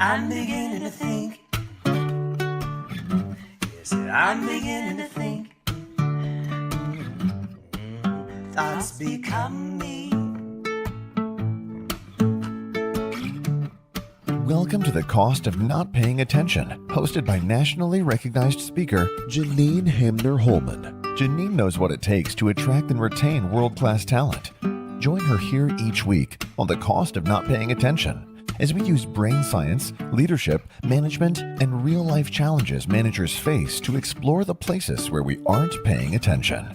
I'm beginning to think. Yes, I'm beginning to think. Thoughts become me. Welcome to The Cost of Not Paying Attention, hosted by nationally recognized speaker Janine Hamner Holman. Janine knows what it takes to attract and retain world-class talent. Join her here each week on The Cost of Not Paying Attention as we use brain science, leadership, management, and real-life challenges managers face to explore the places where we aren't paying attention.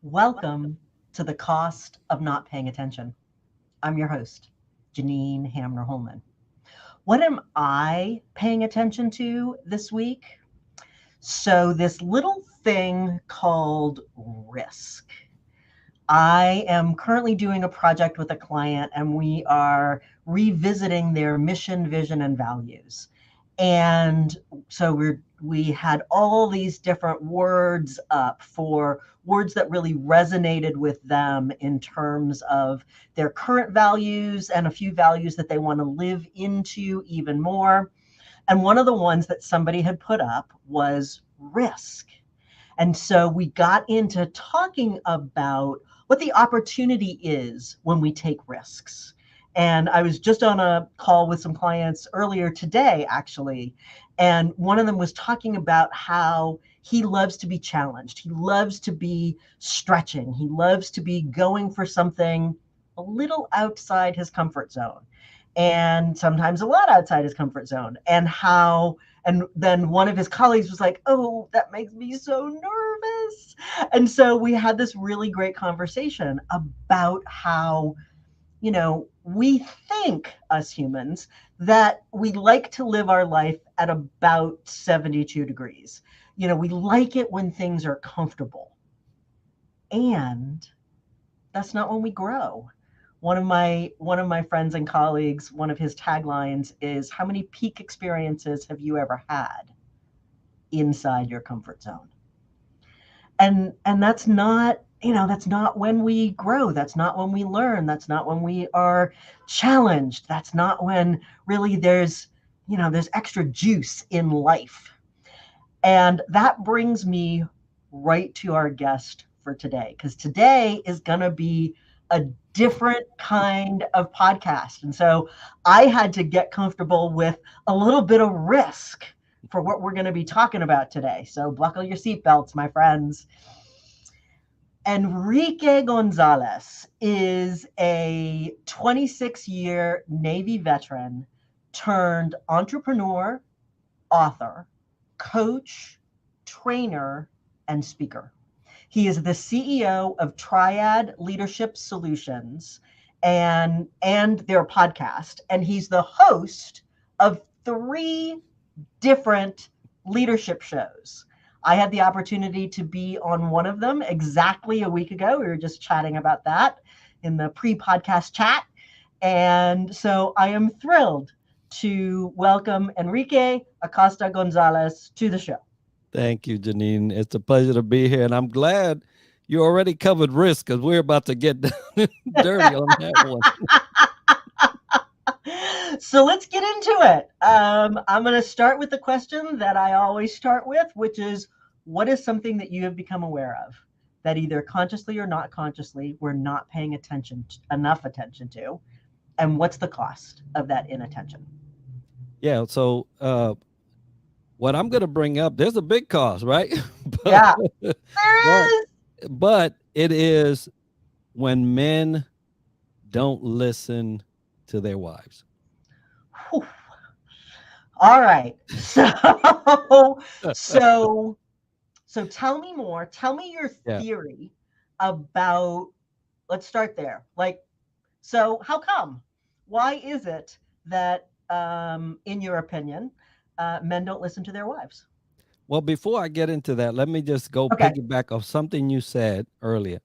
Welcome to The Cost of Not Paying Attention. I'm your host, Janine Hamner Holman. What am I paying attention to this week? So this little thing called risk. I am currently doing a project with a client and we are revisiting their mission, vision, and values. And so we had all these different words up for words that really resonated with them in terms of their current values and a few values that they want to live into even more. And one of the ones that somebody had put up was risk. And so we got into talking about what the opportunity is when we take risks. And I was just on a call with some clients earlier today, actually. And one of them was talking about how he loves to be challenged. He loves to be stretching. He loves to be going for something a little outside his comfort zone. And sometimes a lot outside his comfort zone. And then one of his colleagues was like, oh, that makes me so nervous. And so we had this really great conversation about how, we think, us humans, that we like to live our life at about 72 degrees. We like it when things are comfortable. And that's not when we grow. One of my friends and colleagues, one of his taglines is, how many peak experiences have you ever had inside your comfort zone? And that's not, that's not when we grow. That's not when we learn. That's not when we are challenged. That's not when really there's extra juice in life. And that brings me right to our guest for today, because today is going to be a different kind of podcast. And so I had to get comfortable with a little bit of risk for what we're going to be talking about today. So buckle your seatbelts, my friends. Enrique Gonzalez is a 26-year Navy veteran turned entrepreneur, author, coach, trainer, and speaker. He is the CEO of Triad Leadership Solutions and their podcast. And he's the host of 3 different leadership shows. I had the opportunity to be on one of them exactly a week ago. We were just chatting about that in the pre-podcast chat. And so I am thrilled to welcome Enrique Acosta Gonzalez to the show. Thank you, Janine. It's a pleasure to be here. And I'm glad you already covered risk, because we're about to get dirty on that one. So let's get into it. I'm going to start with the question that I always start with, which is, what is something that you have become aware of that either consciously or not consciously we're not paying enough attention to? And what's the cost of that inattention? Yeah. So what I'm going to bring up, there's a big cost, right? Yeah. But it is when men don't listen to their wives. Whew. All right. So tell me more. Tell me your theory about, let's start there. So how come? Why is it that, in your opinion, men don't listen to their wives? Well, before I get into that, let me just go piggyback off something you said earlier.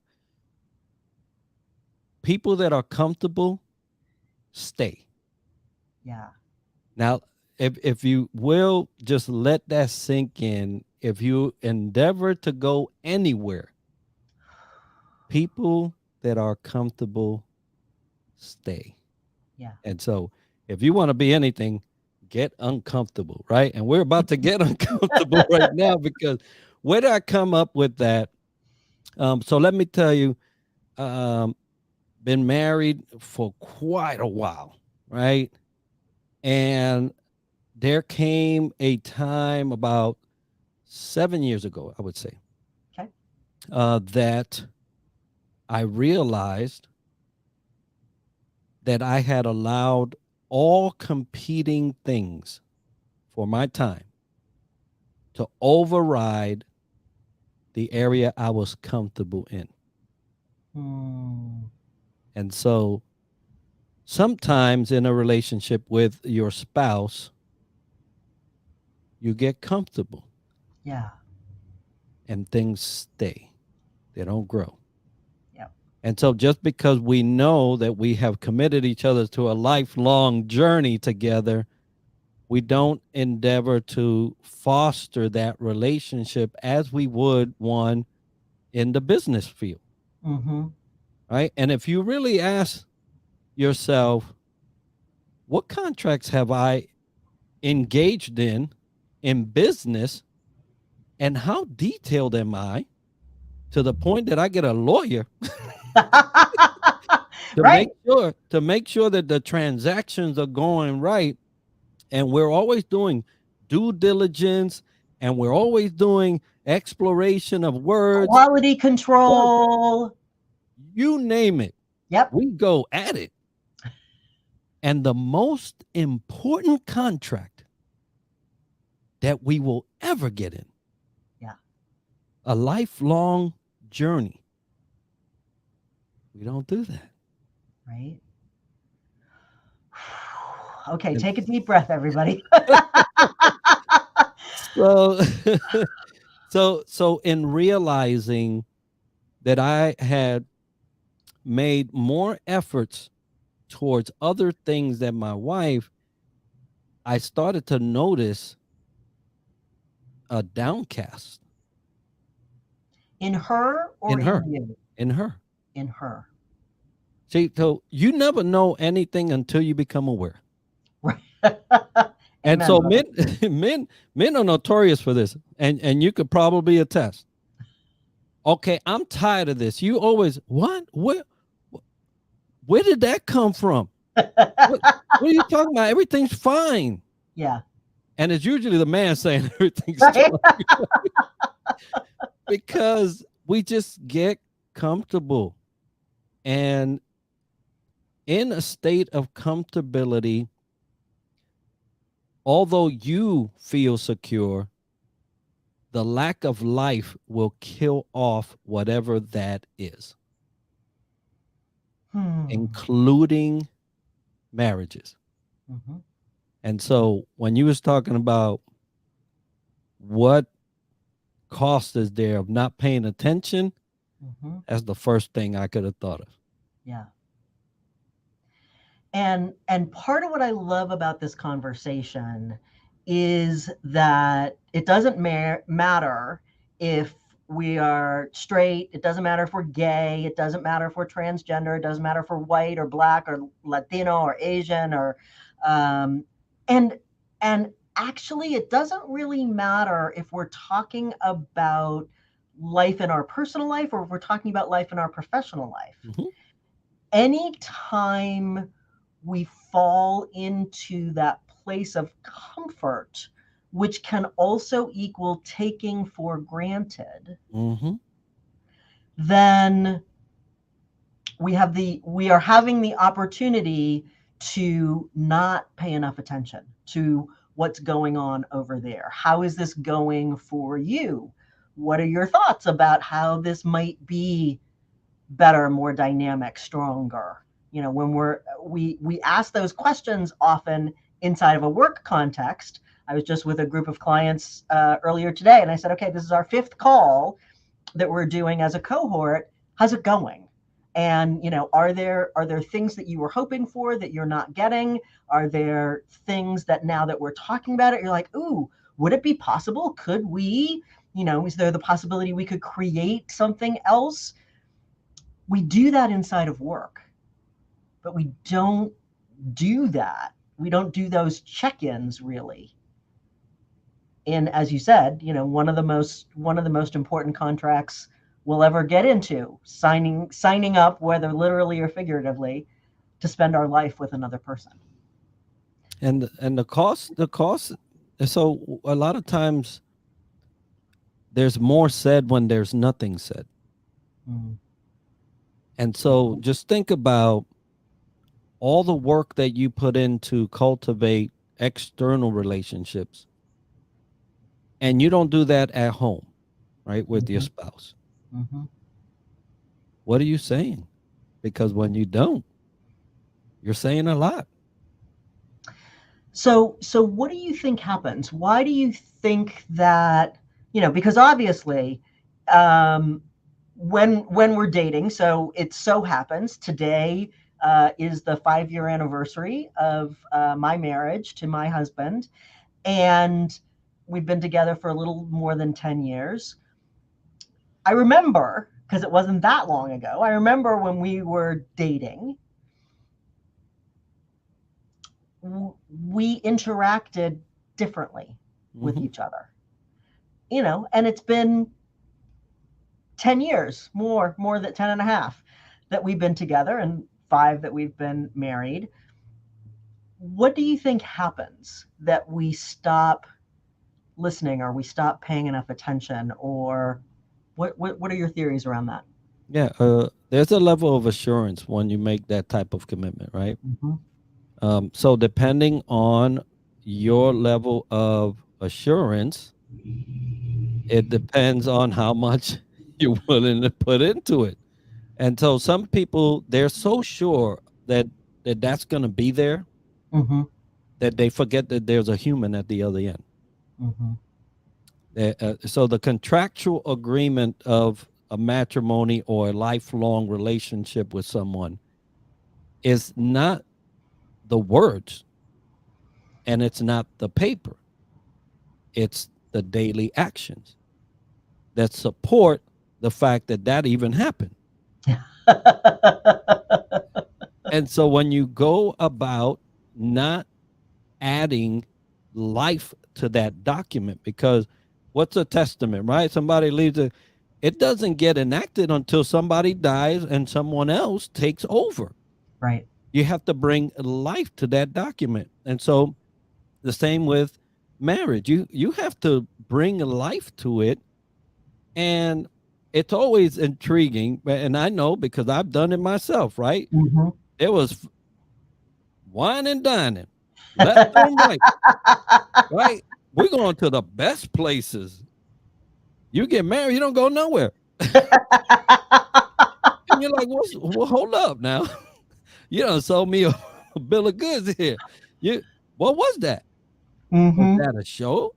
People that are comfortable stay. Yeah. Now, if you will just let that sink in if you endeavor to go anywhere, people that are comfortable stay. Yeah. And so if you want to be anything, get uncomfortable, right? And we're about to get uncomfortable right now, because where did I come up with that? So let me tell you, been married for quite a while, right? And there came a time about 7 years ago, I would say, Okay. that I realized that I had allowed all competing things for my time to override the area I was comfortable in. And so sometimes in a relationship with your spouse, you get comfortable. Yeah. And things stay. They don't grow. Yep. And so just because we know that we have committed each other to a lifelong journey together, we don't endeavor to foster that relationship as we would one in the business field. Mm-hmm. Right? And if you really ask yourself, what contracts have I engaged in business, and how detailed am I to the point that I get a lawyer Right. to make sure that the transactions are going right, and we're always doing due diligence, and we're always doing exploration of words, Quality control. you name it. Yep. We go at it. And the most important contract that we will ever get in, a lifelong journey, we don't do that. Right. Okay, take a deep breath, everybody. So in realizing that I had made more efforts towards other things than my wife, I started to notice a downcast In her or in her. you? In her. In her. See, so you never know anything until you become aware. Right. And Amen, so brother. men are notorious for this, and you could probably attest. Okay, I'm tired of this. You always, what? Where did that come from? What are you talking about? Everything's fine. Yeah. And it's usually the man saying everything's Right. fine. Because we just get comfortable. And in a state of comfortability, although you feel secure, the lack of life will kill off whatever that is, including marriages. Mm-hmm. And so when you was talking about what cost is there of not paying attention, that's the first thing I could have thought of. Yeah. And part of what I love about this conversation is that it doesn't matter if we are straight, it doesn't matter if we're gay, it doesn't matter if we're transgender, it doesn't matter if we're white or black or Latino or Asian or and actually it doesn't really matter if we're talking about life in our personal life or if we're talking about life in our professional life. Mm-hmm. Anytime we fall into that place of comfort, which can also equal taking for granted, then we are having the opportunity to not pay enough attention to what's going on over there. How is this going for you? What are your thoughts about how this might be better, more dynamic, stronger? You know, when we ask those questions often inside of a work context. I was just with a group of clients earlier today, and I said, okay, this is our 5th call that we're doing as a cohort. How's it going? And, you know, are there things that you were hoping for that you're not getting? Are there things that now that we're talking about it, you're like, ooh, would it be possible? Could we, is there the possibility we could create something else? We do that inside of work, but we don't do that. We don't do those check-ins really. And as you said, one of the most important contracts we'll ever get into, signing up, whether literally or figuratively, to spend our life with another person. And the cost. So a lot of times there's more said when there's nothing said. Mm. And so just think about all the work that you put in to cultivate external relationships. And you don't do that at home, right, with your spouse. Mm-hmm. What are you saying? Because when you don't, you're saying a lot. So what do you think happens? Why do you think that, because obviously, when we're dating, so it so happens today is the 5-year anniversary of my marriage to my husband. And we've been together for a little more than 10 years. I remember, because it wasn't that long ago, I remember when we were dating, we interacted differently with each other, and it's been 10 years, more than 10 and a half that we've been together and 5 that we've been married. What do you think happens that we stop listening, or we stop paying enough attention, or what are your theories around that? Yeah, there's a level of assurance when you make that type of commitment, right? Mm-hmm. So depending on your level of assurance, it depends on how much you're willing to put into it. And so some people, they're so sure that that's going to be there, Mm-hmm. that they forget that there's a human at the other end. Mm-hmm. So the contractual agreement of a matrimony or a lifelong relationship with someone is not the words, and it's not the paper. It's the daily actions that support the fact that even happened. And so when you go about not adding life to that document, because what's a testament, right? Somebody leaves it doesn't get enacted until somebody dies and someone else takes over. Right. You have to bring life to that document. And so the same with marriage. You have to bring life to it. And it's always intriguing. And I know because I've done it myself, right? Mm-hmm. It was wine and dining, left and right, right? We're going to the best places. You get married, you don't go nowhere. And you're like, well, hold up now. You done sold me a bill of goods here. What was that? Mm-hmm. Was that a show?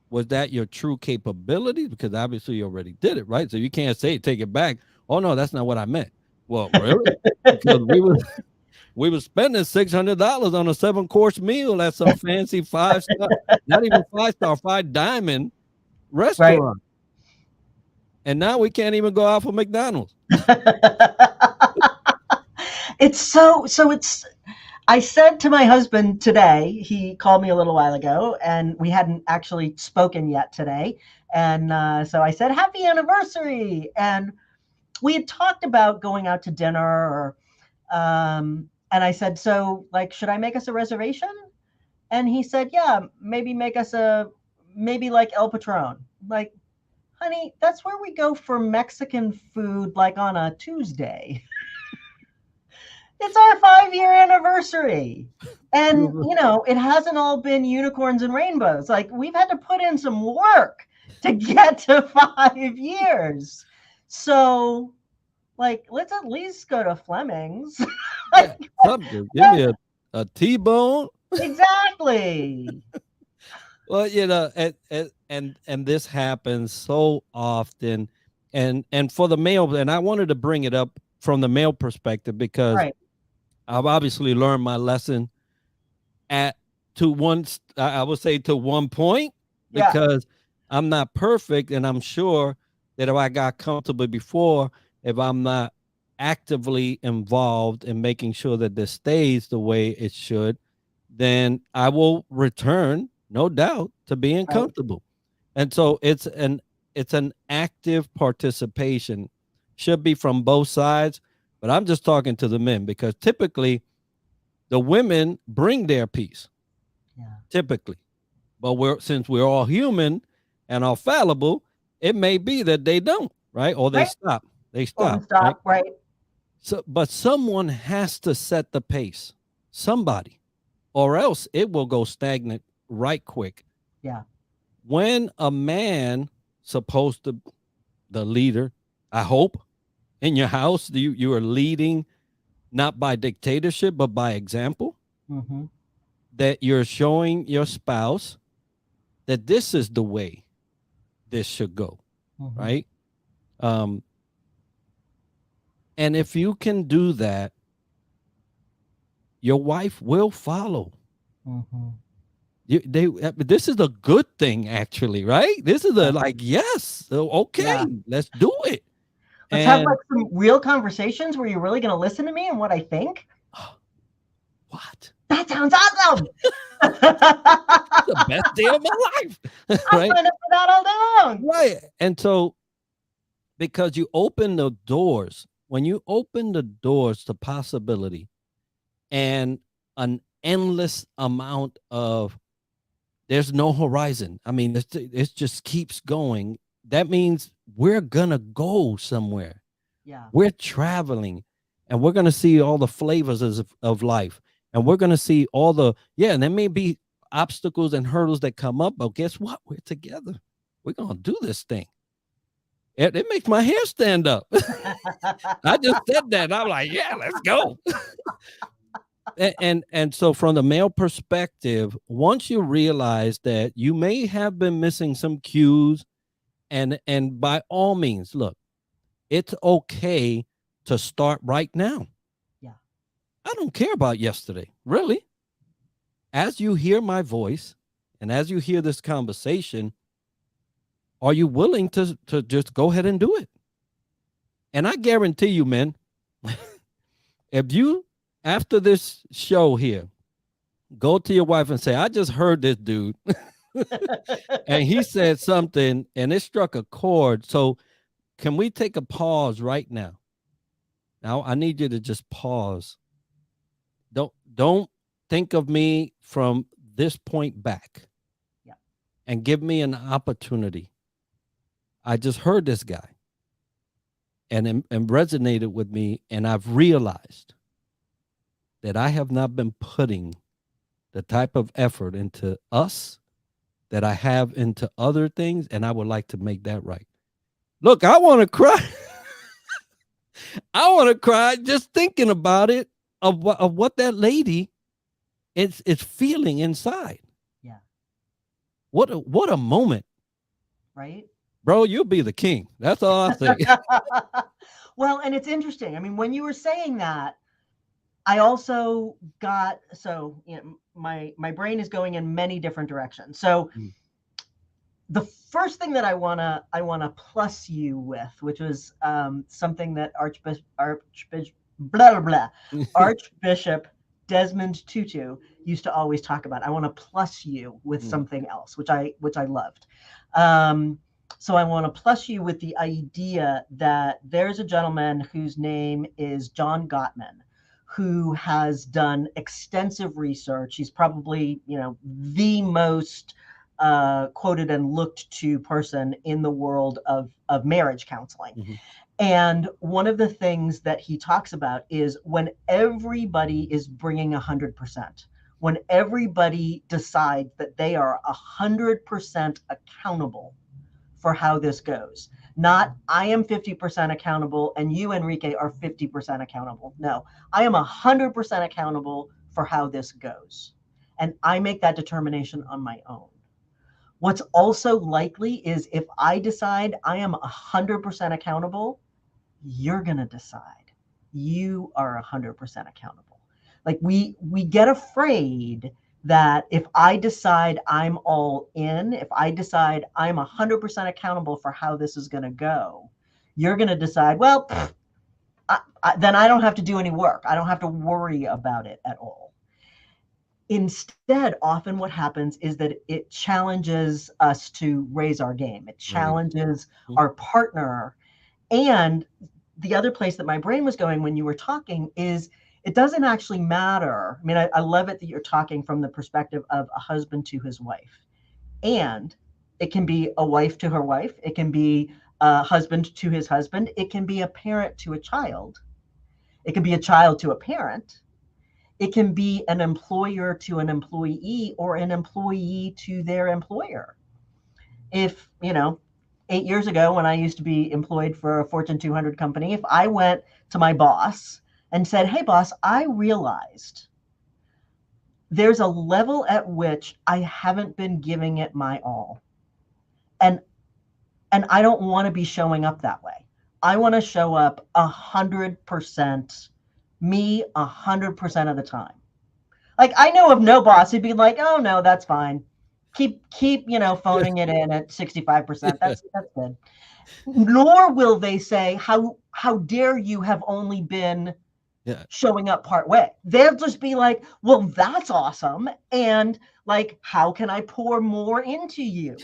Was that your true capabilities? Because obviously you already did it, right? So you can't take it back. Oh no, that's not what I meant. Well, really? Because we were spending $600 on a 7-course meal at some fancy 5-star, not even 5-star, 5-diamond restaurant. Right. And now we can't even go out for McDonald's. I said to my husband today, he called me a little while ago, and we hadn't actually spoken yet today. And so I said, happy anniversary. And we had talked about going out to dinner, and I said, so like, should I make us a reservation? And he said, yeah, maybe like El Patron. Like, honey, that's where we go for Mexican food, like on a Tuesday. It's our 5-year anniversary. And, it hasn't all been unicorns and rainbows. Like, we've had to put in some work to get to 5 years. So, like, let's at least go to Fleming's. Like, give me a T-bone. Exactly. Well, and this happens so often. And for the male, and I wanted to bring it up from the male perspective because right. I've obviously learned my lesson I would say to one point, Yeah. because I'm not perfect, and I'm sure that if I got comfortable before, if I'm not actively involved in making sure that this stays the way it should, then I will return, no doubt, to being Right. comfortable. And so it's an active participation, should be from both sides, but I'm just talking to the men because typically the women bring their piece, Yeah. typically. But since we're all human and are fallible, it may be that they don't, right? Or they Right. stop. They Or we stop, right? stop. Right. So, but someone has to set the pace, somebody, or else it will go stagnant right quick. Yeah. When a man supposed to the leader, I hope, in your house, you are leading not by dictatorship but by example, Mm-hmm. that you're showing your spouse that this is the way this should go, Mm-hmm. right? Um, and if you can do that, your wife will follow. Mm-hmm. This is a good thing, actually, right? This is a like, yes, okay, Yeah. let's do it. Let's have And like some real conversations where you're really going to listen to me and what I think. what? That sounds awesome. The best day of my life, I'll right? sign up for that all day long. Right. And so, because you open the doors, when you open the doors to possibility and an endless amount of, there's no horizon. I mean, it just keeps going. That means we're gonna go somewhere. Yeah. We're traveling, and we're gonna see all the flavors of life, and we're gonna see all the and there may be obstacles and hurdles that come up, but guess what? We're together. We're gonna do this thing. It makes my hair stand up. I just said that, and I'm like, yeah, let's go. And so from the male perspective, once you realize that you may have been missing some cues, and by all means, look, it's okay to start right now. Yeah. I don't care about yesterday, really. As you hear my voice and as you hear this conversation, are you willing to just go ahead and do it? And I guarantee you, man, if you, after this show here, go to your wife and say, I just heard this dude and he said something and it struck a chord. So can we take a pause right now? Now I need you to just pause. Don't think of me from this point back. Yeah. And give me an opportunity. I just heard this guy and resonated with me, and I've realized that I have not been putting the type of effort into us that I have into other things, and I would like to make that right. Look, I want to cry. I want to cry just thinking about it, of what that lady is feeling inside. Yeah. What a moment. Right. Bro, you'll be the king. That's all I say. Well, and it's interesting. I mean, when you were saying that, I also got, so you know, my brain is going in many different directions. So the first thing that I wanna plus you with, which was something that Archbishop Desmond Tutu used to always talk about. I want to plus you with something else, which I loved. So I want to plus you with the idea that there's a gentleman whose name is John Gottman, who has done extensive research. He's probably, the most quoted and looked to person in the world of marriage counseling. Mm-hmm. And one of the things that he talks about is when everybody is bringing 100%, when everybody decides that they are 100% accountable for how this goes. Not, I am 50% accountable and you, Enrique, are 50% accountable. No, I am 100% accountable for how this goes. And I make that determination on my own. What's also likely is if I decide I am 100% accountable, you're going to decide. You are 100% accountable. Like we get afraid that if I decide I'm all in, if I decide I'm 100% accountable for how this is going to go, you're going to decide, well, then I don't have to do any work. I don't have to worry about it at all. Instead, often what happens is that it challenges us to raise our game. It challenges our partner. And the other place that my brain was going when you were talking is it doesn't actually matter. I mean, I love it that you're talking from the perspective of a husband to his wife. And it can be a wife to her wife. It can be a husband to his husband. It can be a parent to a child. It can be a child to a parent. It can be an employer to an employee or an employee to their employer. If, 8 years ago when I used to be employed for a Fortune 200 company, if I went to my boss and said, hey, boss, I realized there's a level at which I haven't been giving it my all. And I don't want to be showing up that way. I want to show up 100% me 100% of the time. Like, I know of no boss who'd be like, oh no, that's fine. Keep phoning it in at 65%. That's good. Nor will they say, how dare you have only been showing up part way. They'll just be like, well, that's awesome. And like, how can I pour more into you?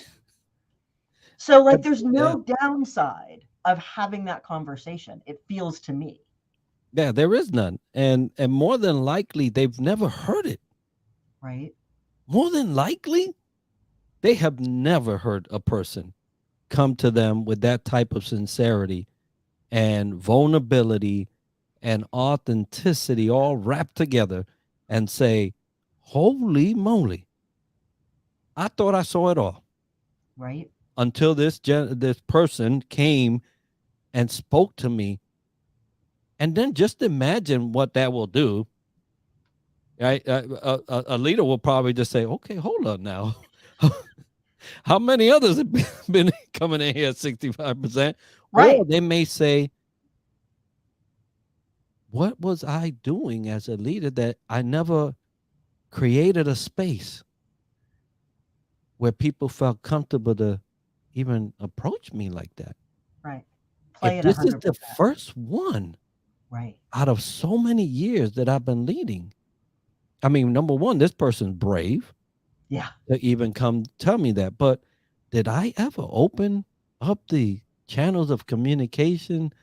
So like, there's no downside of having that conversation. It feels to me. Yeah, there is none. And more than likely, they've never heard it. Right. More than likely, they have never heard a person come to them with that type of sincerity and vulnerability and authenticity all wrapped together and say, holy moly, I thought I saw it all. Right. Until this person came and spoke to me. And then just imagine what that will do. Right? A leader will probably just say, okay, hold on now. How many others have been coming in here at 65%? Right. Or they may say, what was I doing as a leader that I never created a space where people felt comfortable to even approach me like that? Right. If this is the first one, right, out of so many years that I've been leading, I mean, number one, this person's brave. Yeah. To even come tell me that. But did I ever open up the channels of communication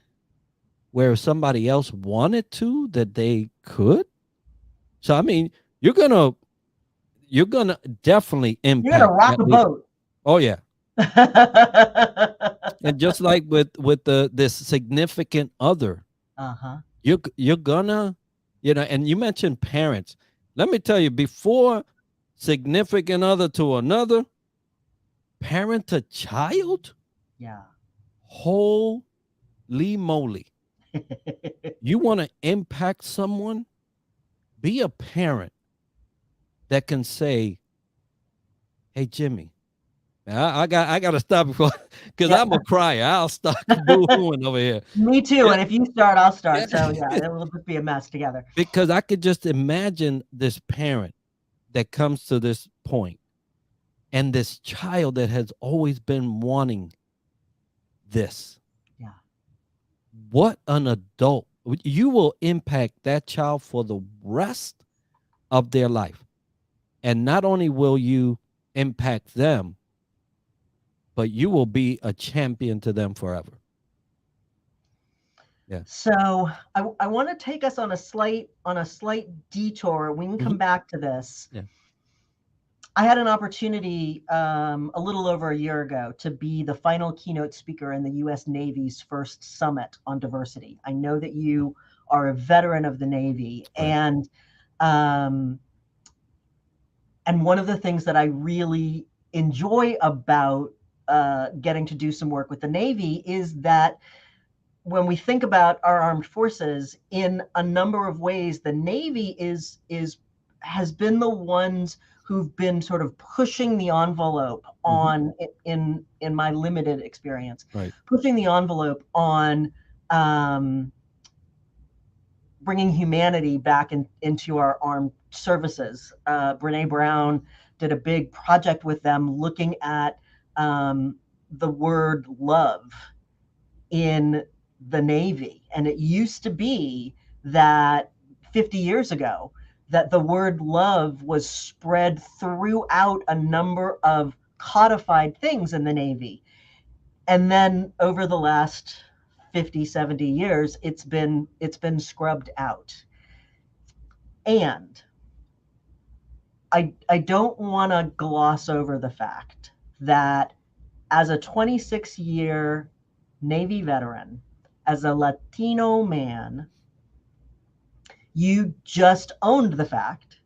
where somebody else wanted to, that they could? So, I mean, you're gonna definitely impact. You're gonna rock a boat. Oh yeah. And just like with this significant other, you're gonna, and you mentioned parents. Let me tell you, before significant other to another, parent to child, holy moly. You want to impact someone? Be a parent that can say, hey, Jimmy, I got to stop before, because I'm a crier. I'll start boo-hooing over here. Me too. And if you start, I'll start. So it will just be a mess together. Because I could just imagine this parent that comes to this point and this child that has always been wanting this. Yeah. What an adult. You will impact that child for the rest of their life. And not only will you impact them, but you will be a champion to them forever. Yeah. So I want to take us on a slight detour. We can come back to this. Yeah. I had an opportunity a little over a year ago to be the final keynote speaker in the U.S. Navy's first summit on diversity. I know that you are a veteran of the Navy, right. And one of the things that I really enjoy about getting to do some work with the Navy is that when we think about our armed forces, in a number of ways, the Navy has been the ones who've been sort of pushing the envelope on, in my limited experience, pushing the envelope on bringing humanity back into our armed services. Brene Brown did a big project with them looking at the word love in the Navy. And it used to be that 50 years ago, that the word love was spread throughout a number of codified things in the Navy. And then over the last 50, 70 years, it's been scrubbed out. And I don't want to gloss over the fact that as a 26-year Navy veteran, as a Latino man, you just owned the fact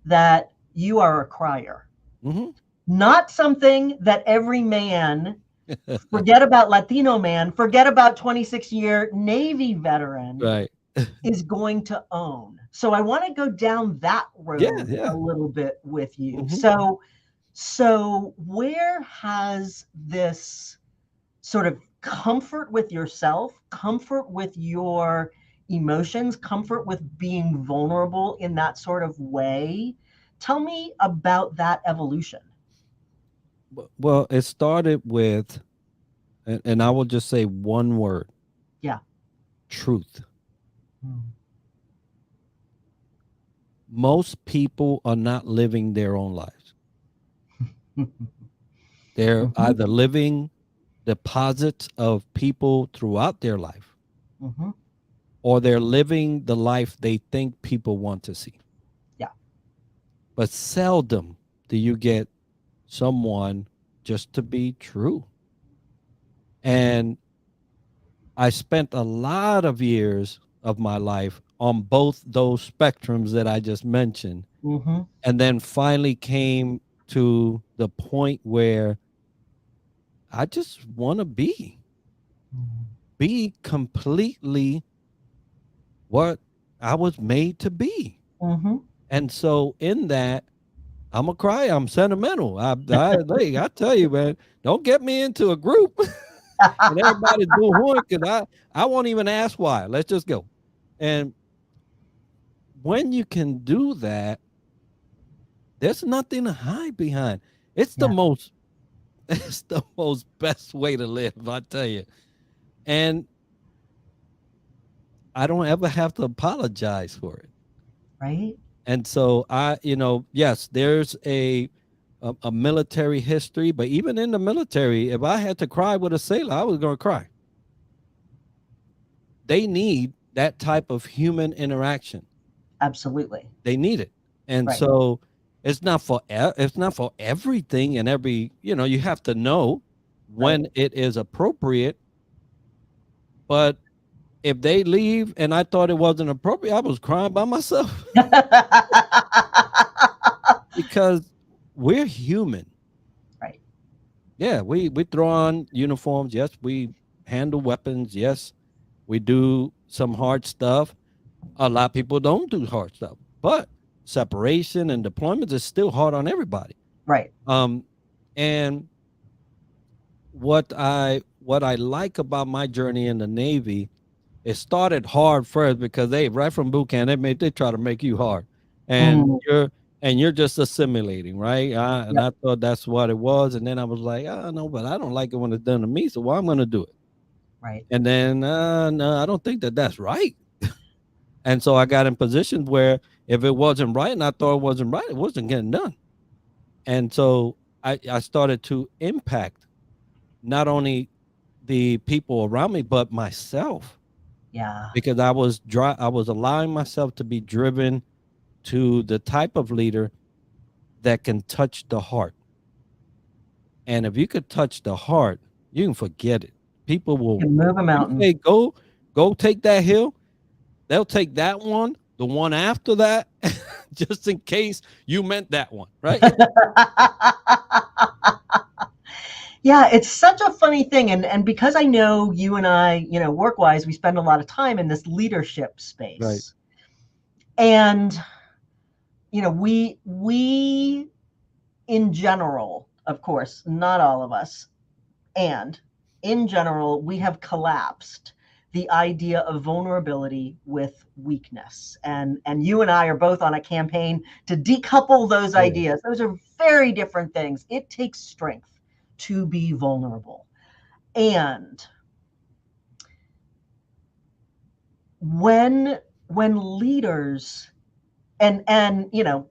that you are a crier. Mm-hmm. Not something that every man, forget about Latino man, forget about 26-year Navy veteran, Right. is going to own. So I want to go down that road Yeah. a little bit with you. Mm-hmm. So where has this sort of comfort with yourself, comfort with your emotions, comfort with being vulnerable in that sort of way? Tell me about that evolution. Well, it started with, and I will just say one word. Yeah. Truth. Most people are not living their own lives. They're either living deposits of people throughout their life, or they're living the life they think people want to see. Yeah. But seldom do you get someone just to be true. And I spent a lot of years of my life on both those spectrums that I just mentioned. And then finally came to the point where I just want to be completely what I was made to be. And so in that, I'm a cry. I'm sentimental. I tell you, man, don't get me into a group and everybody's boo-hooing because I won't even ask why. Let's just go. And when you can do that, there's nothing to hide behind. It's the most best way to live, I tell you. And I don't ever have to apologize for it. Right. And so yes, there's a military history, but even in the military, if I had to cry with a sailor, I was going to cry. They need that type of human interaction. Absolutely. They need it. And so it's not for everything, and every, you have to know when it is appropriate. But if they leave and I thought it wasn't appropriate, I was crying by myself. Because we're human. Right. Yeah, we throw on uniforms. Yes, we handle weapons. Yes, we do some hard stuff. A lot of people don't do hard stuff, but separation and deployments is still hard on everybody. Right. And what I like about my journey in the Navy, it started hard first because right from boot camp, they try to make you hard, and you're just assimilating, right? And I thought that's what it was, and then I was like, no, but I don't like it when it's done to me, so why I'm going to do it? Right. And then no, I don't think that's right. And so I got in positions where if it wasn't right and I thought it wasn't right, it wasn't getting done. And so I started to impact not only the people around me, but myself. Yeah. Because I was allowing myself to be driven to the type of leader that can touch the heart. And if you could touch the heart, you can forget it. People will move a mountain. Say, go take that hill. They'll take that one, the one after that, just in case you meant that one, right? Yeah, it's such a funny thing. And because I know you and I, work-wise, we spend a lot of time in this leadership space. Right. And, we in general, of course, not all of us, and in general, we have collapsed the idea of vulnerability with weakness. And you and I are both on a campaign to decouple those ideas. Those are very different things. It takes strength to be vulnerable. And when leaders, and you know,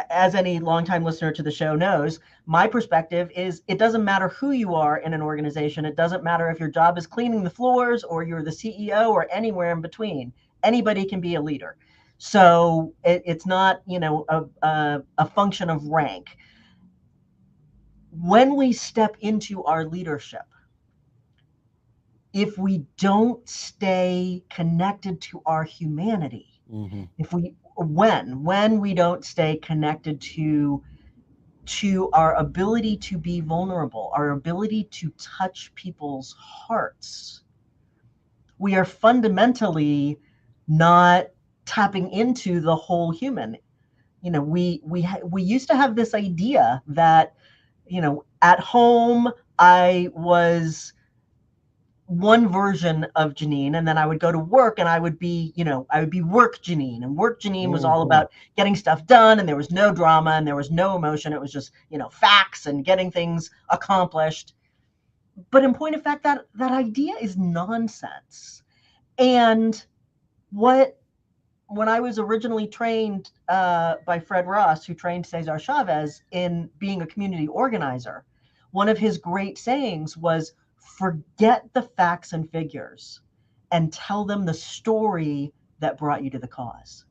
as any longtime listener to the show knows, my perspective is it doesn't matter who you are in an organization. It doesn't matter if your job is cleaning the floors or you're the CEO or anywhere in between. Anybody can be a leader. So it's not, you know, a function of rank. When we step into our leadership, if we don't stay connected to our humanity, if we when we don't stay connected to our ability to be vulnerable, our ability to touch people's hearts, we are fundamentally not tapping into the whole human. You know, we used to have this idea that, you know, at home I was one version of Janine, and then I would go to work and I would be, you know, I would be work Janine, and work Janine was all about getting stuff done, and there was no drama and there was no emotion. It was just, you know, facts and getting things accomplished. But in point of fact, that idea is nonsense. And when I was originally trained by Fred Ross, who trained Cesar Chavez in being a community organizer, one of his great sayings was, forget the facts and figures and tell them the story that brought you to the cause.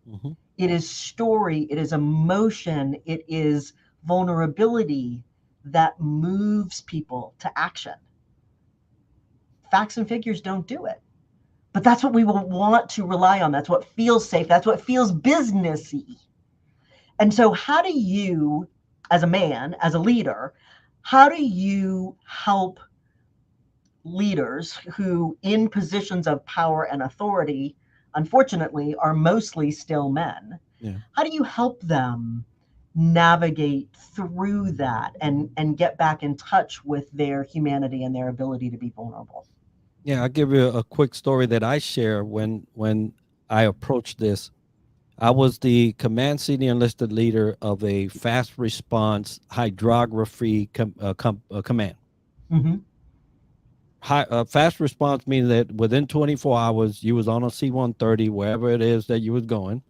It is story, it is emotion, it is vulnerability that moves people to action. Facts and figures don't do it. But that's what we will want to rely on. That's what feels safe. That's what feels businessy. And so how do you, as a man, as a leader, how do you help leaders who in positions of power and authority, unfortunately, are mostly still men? How do you help them navigate through that and get back in touch with their humanity and their ability to be vulnerable? Yeah, I'll give you a quick story that I share when I approached this. I was the command senior enlisted leader of a fast response hydrography command. Fast response means that within 24 hours, you was on a C-130, wherever it is that you was going.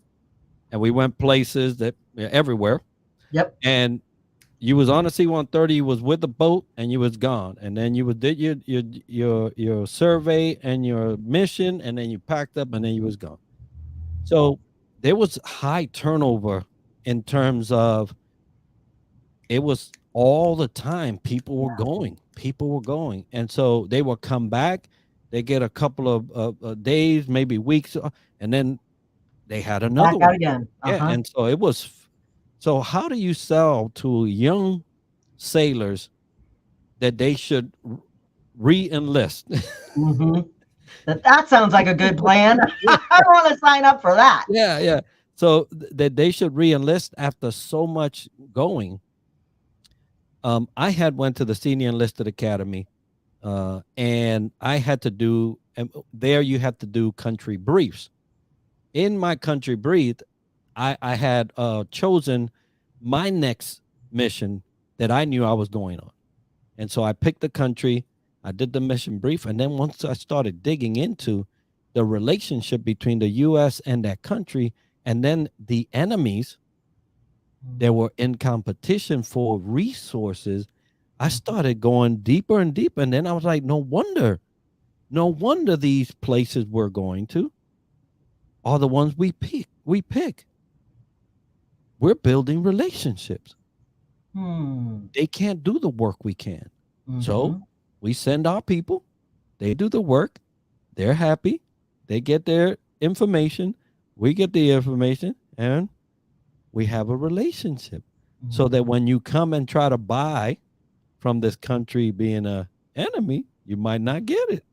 And we went places that everywhere. Yep. And you was on a C-130, you was with the boat, and you was gone. And then you did your survey and your mission, and then you packed up, and then you was gone. So there was high turnover in terms of, it was all the time people were going. And so they would come back, they get a couple of days, maybe weeks, and then they had another Back out one again. Yeah, and so it was. So how do you sell to young sailors that they should re-enlist? That sounds like a good plan. I want to sign up for that. Yeah. So that they should re-enlist after so much going. I had went to the Senior Enlisted Academy, and I had to do, and there you have to do country briefs. In my country brief, I had chosen my next mission that I knew I was going on. And so I picked the country, I did the mission brief, and then once I started digging into the relationship between the U.S. and that country, and then the enemies that were in competition for resources, I started going deeper and deeper. And then I was like, no wonder these places we're going to are the ones we pick. We're building relationships. They can't do the work we can. So we send our people, they do the work, they're happy, they get their information, we get the information, and we have a relationship. So that when you come and try to buy from this country being an enemy, you might not get it.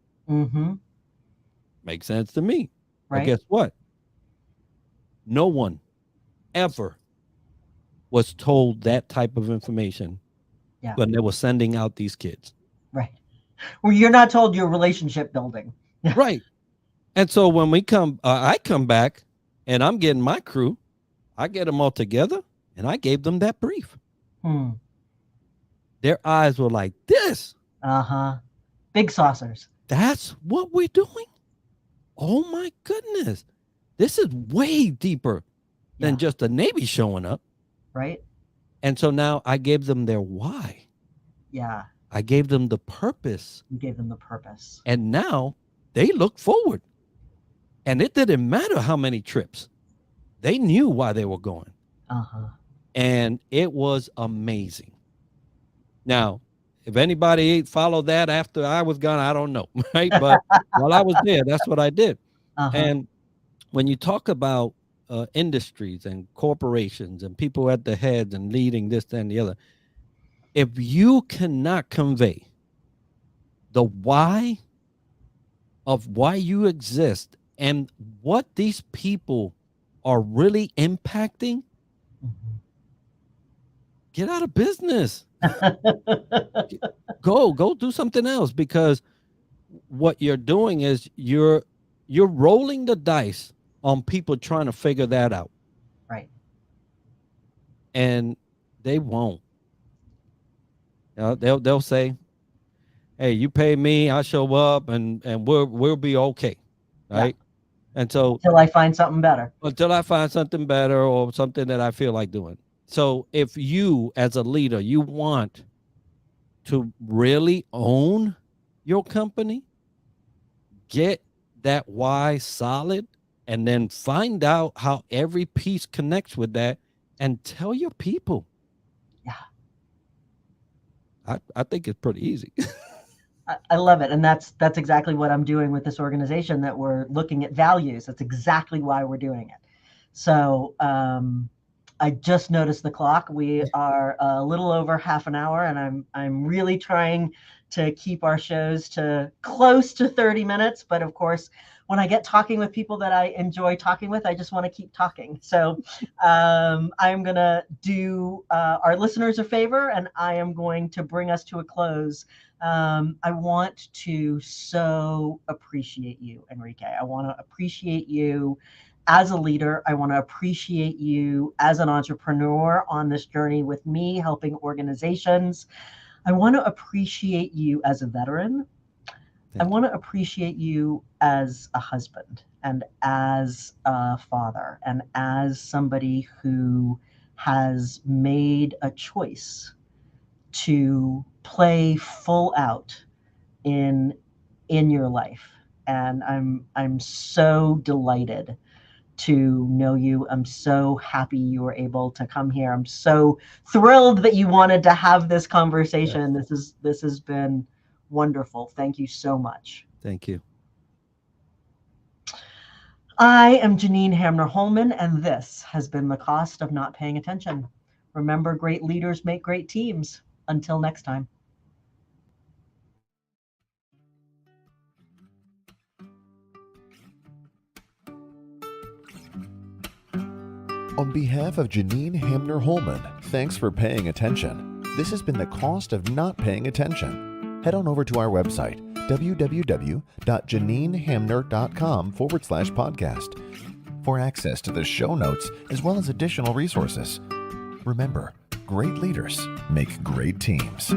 Makes sense to me. Right. But guess what? No one ever was told that type of information when they were sending out these kids. Right. Well, you're not told your relationship building. Right. And so when I come back and I'm getting my crew, I get them all together and I gave them that brief. Their eyes were like this. Big saucers. That's what we're doing. Oh my goodness. This is way deeper than just the Navy showing up. Right. And so now I gave them their why. Yeah. I gave them the purpose. You gave them the purpose. And now they look forward. And it didn't matter how many trips. They knew why they were going. And it was amazing. Now, if anybody followed that after I was gone, I don't know, right? But while I was there, that's what I did. And when you talk about industries and corporations and people at the heads and leading this, that, and the other, if you cannot convey the why of why you exist and what these people are really impacting, get out of business. Go do something else, because what you're doing is you're rolling the dice on people trying to figure that out. Right. And they won't. They'll say, hey, you pay me, I show up, and we'll be okay. Right. Yeah. And so until I find something better or something that I feel like doing. So if you as a leader, you want to really own your company, get that why solid, and then find out how every piece connects with that and tell your people. Yeah. I think it's pretty easy. I love it. And that's exactly what I'm doing with this organization, that we're looking at values. That's exactly why we're doing it. So I just noticed the clock. We are a little over half an hour, and I'm really trying to keep our shows to close to 30 minutes. But of course, when I get talking with people that I enjoy talking with, I just want to keep talking. So I'm going to do our listeners a favor, and I am going to bring us to a close. I want to so appreciate you, Enrique. I want to appreciate you as a leader. I want to appreciate you as an entrepreneur on this journey with me, helping organizations. I want to appreciate you as a veteran. I want to appreciate you as a husband and as a father and as somebody who has made a choice to play full out in your life. And I'm so delighted to know you. I'm so happy you were able to come here. I'm so thrilled that you wanted to have this conversation. Yes. This has been wonderful. Thank you so much. Thank you. I am Janine Hamner Holman, and this has been The Cost of Not Paying Attention. Remember, great leaders make great teams. Until next time. On behalf of Janine Hamner Holman, thanks for paying attention. This has been The Cost of Not Paying Attention. Head on over to our website, www.janinehamner.com/podcast, for access to the show notes as well as additional resources. Remember, great leaders make great teams.